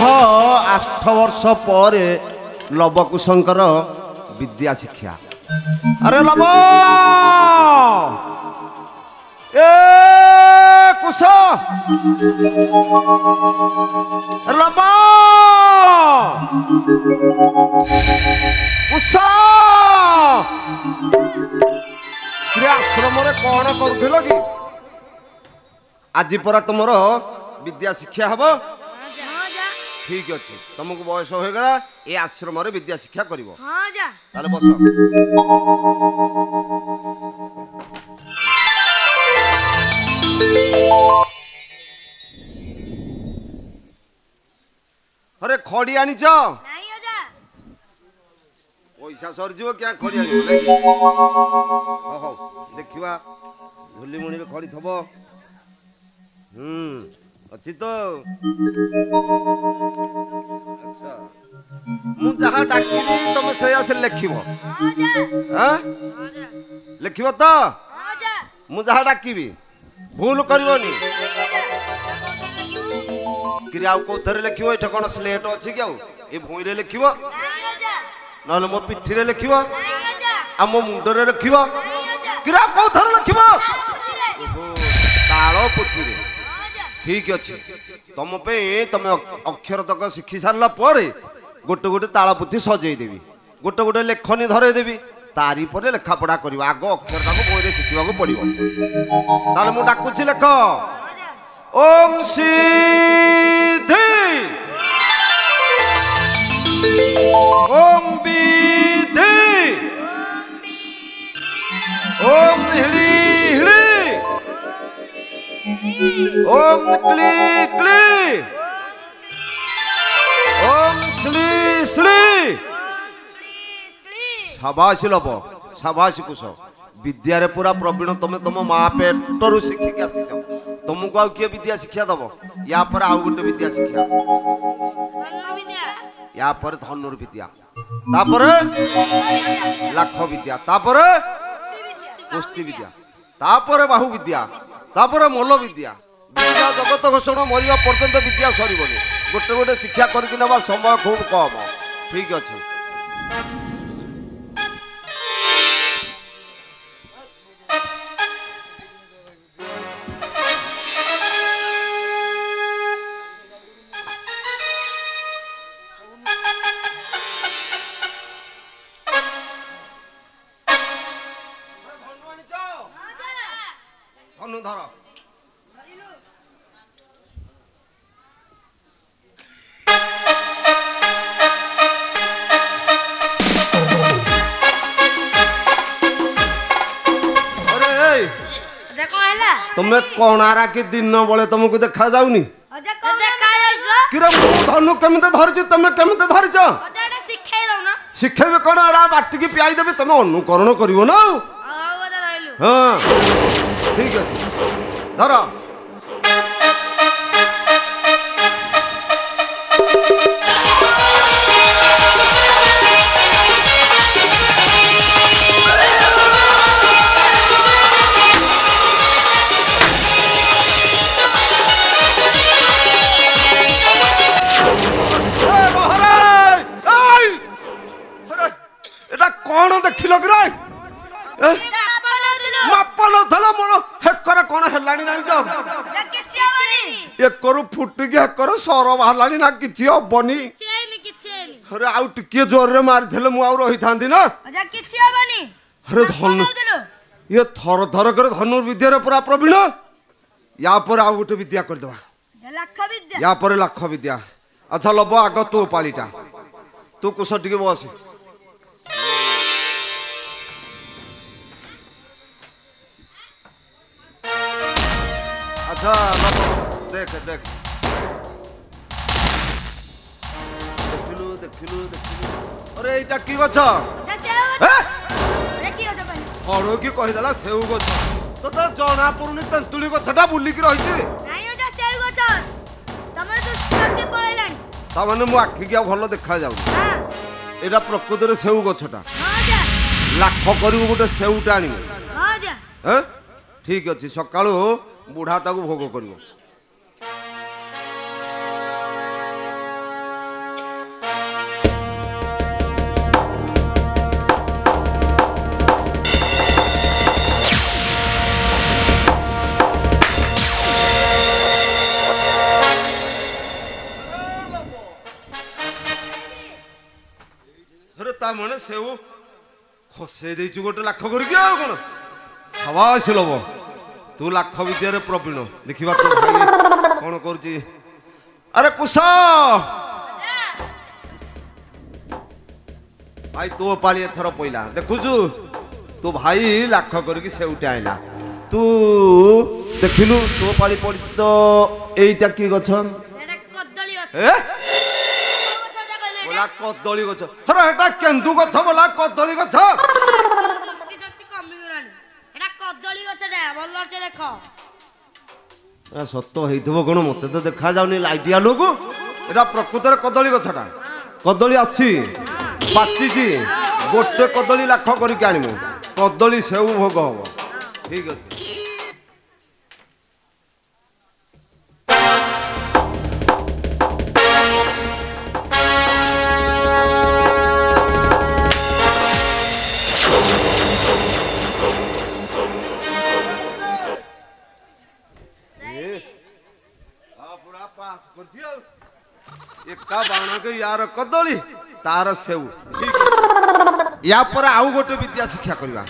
8 वर्ष पर लवकुशंकर विद्या शिक्षा। अरे लव ए कुश लव कुश आश्रम कौन करुल कि आज परा तुम विद्या शिक्षा हम ठीक अच्छे तुमको बयस हो गला ए आश्रम विद्या शिक्षा कर बस अरे खड़ी आनीच पैसा सरजीव क्या खड़ी आन देखा झुली मुणी खड़ी थब अच्छी तो अच्छा मु जहाँ डाकी तुम से लिखब लिखब तो मु जहाँ डाकी भूल करनी कि कौन लिख ये कौन स्लेट अच्छी कि ये भूई रे लिख ना मो पिठी लिख आ मो मुंडरे लिख कि कौन लिख ताल पोथी ठीक अच्छे तुम तुम अक्षर तक शिखी सारा गोटे गोटे ताल पोथी सजेदेवी गोटे गोटे लेखनी धरेदेवी तारी पर लेखा पढ़ा कर आग अक्षर तक बोई शिखा पड़ो ताले मु डाकुची लेख ओम सिद्धि ओम विधि ओम हिड़ी हिड़ी ओम क्ली क्ली ओम श्ली श्ली शाबाश लव शाबाश कुश विद्या पूरा प्रवीण तुम तुम माँ पेटर शिखिक आसी तुमको आउ किए विद्या शिक्षा दब या पर आउ गोटे विद्या शिक्षा या पर धनुर विद्या तापर लाख विद्या तापर कुष्टी विद्या तापर बाहु विद्या तापर मल्ल विद्या विद्या जगत घोषण मरिया पर्यंत विद्या सरबनी गोटे गोटे शिक्षा करके नवा समय खूब कम ठीक अच्छे धर तुम्हें कणारा कि दिन बड़े तुमको देखा जाऊनी धनु केमी धरची तुम केमी धरच शिखेबे कौन बाटिकी पियाई देवी तुम अनुकरण कर हाँ ठीक है धर कौन देखिल मापन थला मोर हेकर कौन हेलानी जानिच एकरु फुटिक हेकर सर बाहरलानी ना किछि हबनी अरे आउ टिके जोर रे मार थले मु आउ रही थांदी ना किछि हबनी अरे धनु ये थर थर कर धनुर विद्या रे पूरा प्रवीण या पर आउ गोटे विद्या कर देबा लाख विद्या या पर लाख विद्या अच्छा लब आग तू पालीटा तू कुछ टिके बस अच्छा देख देख देखिलु देखिलु देखिलु अरे एटा की गछ कौन कि कहीदेला सेउ गछ तो तो जना पुरुनी तेंतुली गछटा बुलिकी रही ताने मो आखि की भल देखा जाऊ एटा प्रकृति सेउ गछटा लाख करू गोटे सेउटा आनी ठीक अच्छे सकाळू बुढ़ा ताकू भोग कर अरे ता माने सेउ खसे देइछु गोटे लाख करके आ कोन सवास लब तू लाख विद्या प्रवीण देखा तो भाई कौन कर अरे कुसा भाई तो पाली एथर पइला देखुचु तो भाई लाख करके सेउटे आइला तू देखिलु तो पाली पड़ी तो एटा की गछ कदली ए बोला कदली गछ अरे एटा केंदु गछ बोला कदली गछ कदली गछटा भल से देख सत होइथबो कोन मते तो देखा जाउनी लाइटिया लोगो एटा प्रकृतर कदली गछटा कदली अछि पाचिची गोटे कदली लाख करके आनिमु कदली सेउ भोग हबो ठीक अछि एका बाण के यार कदली तार सेउ ठीक या पर आउ गोटे विद्या शिक्षा करबा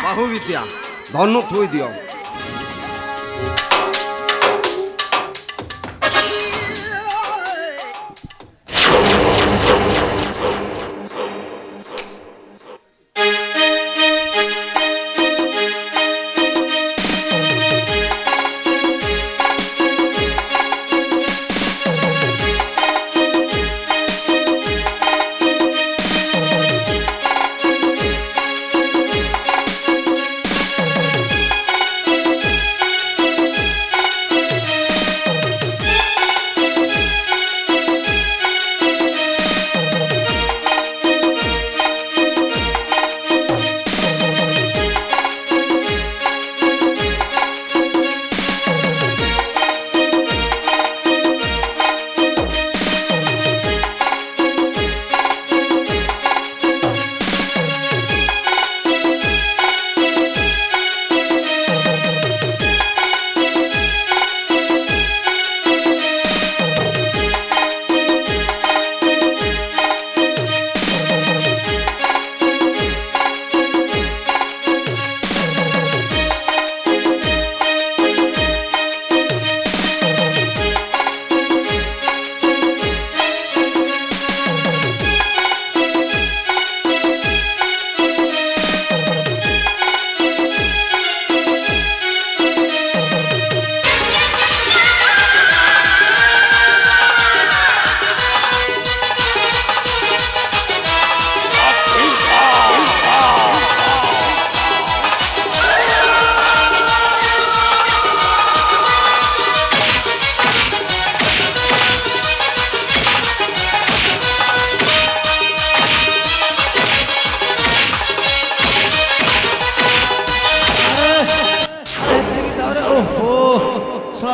बाहु विद्या धनु थोई दियो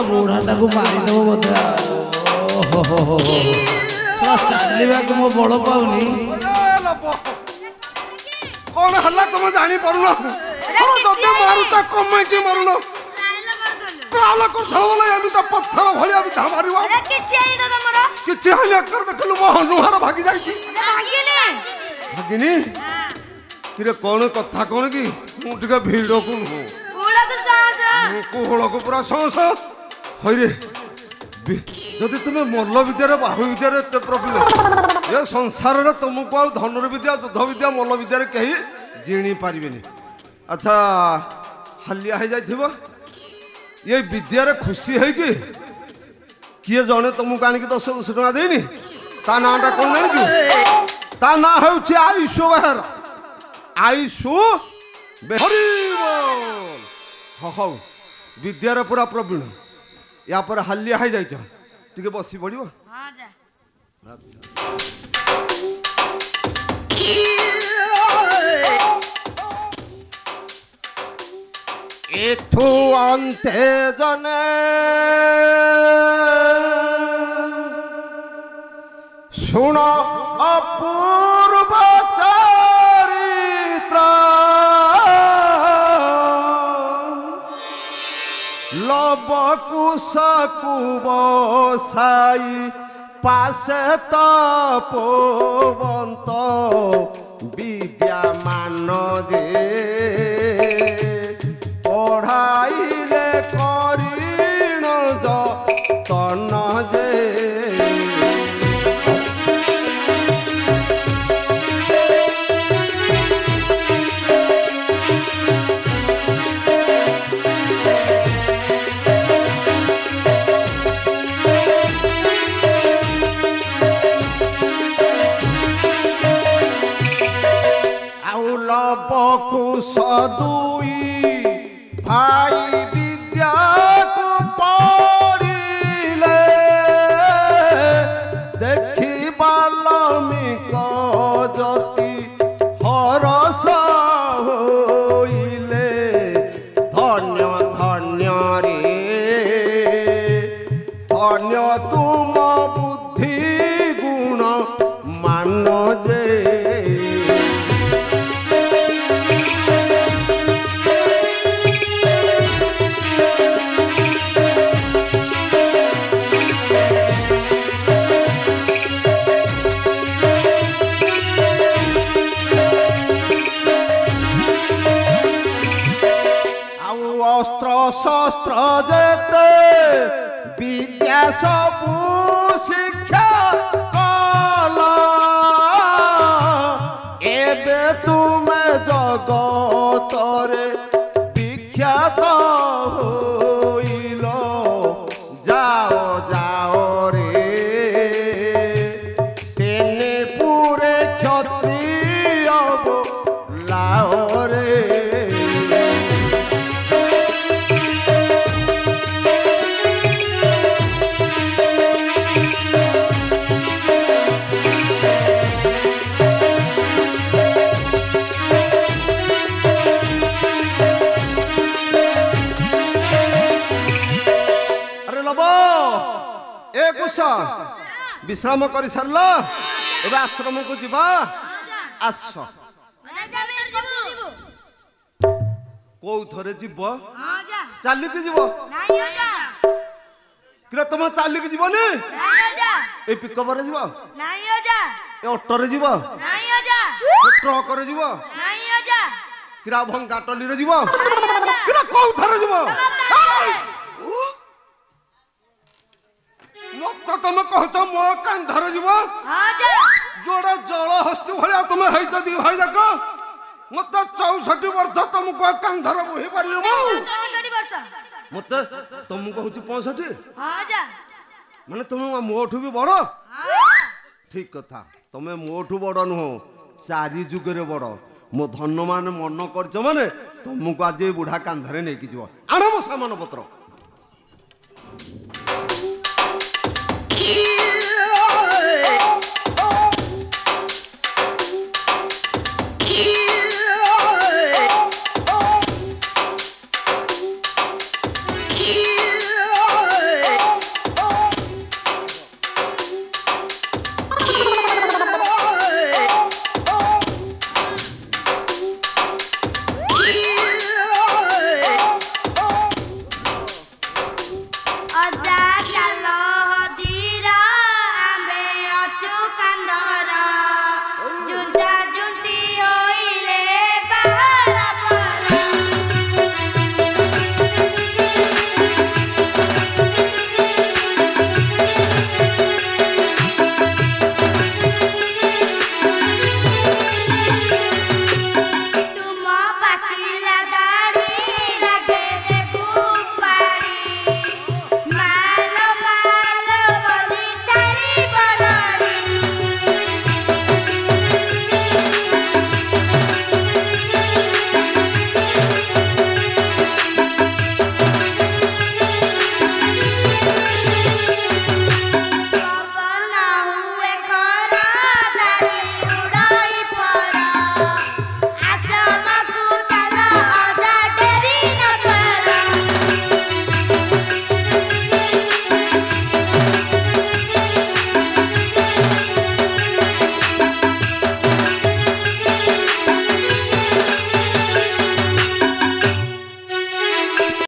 बुढ़ाटा को मारिदेव बोधे चलवा को मो बड़ पाऊनी कौन हल्ला तुम जानी परुना जदे मारुता कमे की मरुना काला को धवला यानी त पत्थर भलिया भी धामारिवा अरे किछि आनी तो तमरो किछि हानि कर देखलु मो हनुहार भागी जाई छी भागिनी किरे कौन कथा कौन की मु टिका भीड़ को हो पूरा को सांस कोहଳ को पूरा सांस हइरे जदि तुमे मल्ल विद्या बाहु विद्या एते प्रॉब्लम ये संसार रे तुमको आ धनुर विद्या युद्ध विद्या मल्ल विद्या कहीं जीणी पारिबेनी अच्छा हलिया हो जाइथिबो ये विद्या रे खुशी है कि किए जने तुमको आनिक 10 टका देनी ता नाटा कोन जानि ता ना होउछि आयुषो बेहर आयुषो बेहरी बोल हो विद्या रे पूरा प्रवीण या पर हलिया हो जाइछ टिके बसी पड़िबो हां जा एठू अंते जने सुन अपूर्व चरित्र लव कुश कुबसाई পাশে তপবন্ত বিদ্যামান যে পড়াইলে করিণ যতন যে কুশ দুই ভাই বিদ্যাକୁ পড়িলে দেখি বাল্মীক জ্যোতি হরস হইলে ধন্য ধন্য রে ধন্য তুম বুদ্ধি গুণ মান যে শস্ত্র যেতে বিদ্যা সবু শিক্ষা কল এবে তুমে জগতরে বিখ্যাত হইল যাও যাও রে তেনে পুরে ক্ষত্রিয় লাও রে विश्राम कर सार ए आश्रम को जीवा आस कौ थरे जीव चलिक जीव कि तुम चलिक जीवनी ए पिकअप जीव ए ऑटो जीव ट्रक जीव कि भंगा टली जीव कि कौ थरे जीव मत तुम कहत मो कांधर जीव जोड़ा जल हस्ती भाया तुम हैत दी भाई जाक मत 64 वर्ष तुमको कांधर बोही पारि मत तुम कहूँ 65 माने तुम मोठू भी बड़ ठीक कथा तुम मोठू बड़ नुह 4 जुगे बड़ मो धन मान मन कर माने तुमको आज बुढ़ा कांधरे नहीं जीव आण मो सामान पत्र